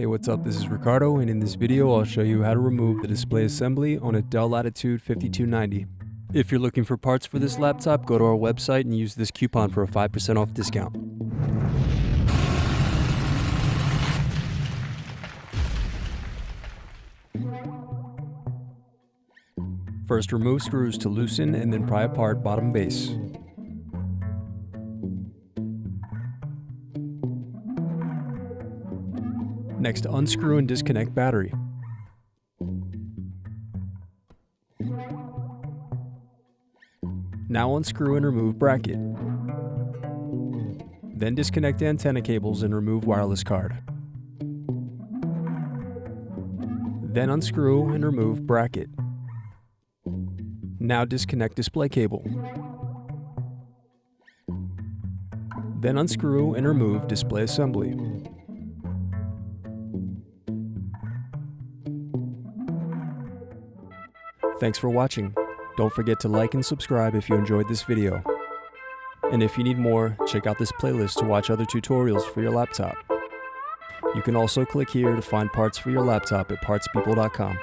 Hey, what's up? This is Ricardo, and in this video I'll show you how to remove the display assembly on a Dell Latitude 5290. If you're looking for parts for this laptop, go to our website and use this coupon for a 5% off discount. First, remove screws to loosen and then pry apart bottom base. Next, unscrew and disconnect battery. Now unscrew and remove bracket. Then disconnect antenna cables and remove wireless card. Then unscrew and remove bracket. Now disconnect display cable. Then unscrew and remove display assembly. Thanks for watching. Don't forget to like and subscribe if you enjoyed this video. And if you need more, check out this playlist to watch other tutorials for your laptop. You can also click here to find parts for your laptop at partspeople.com.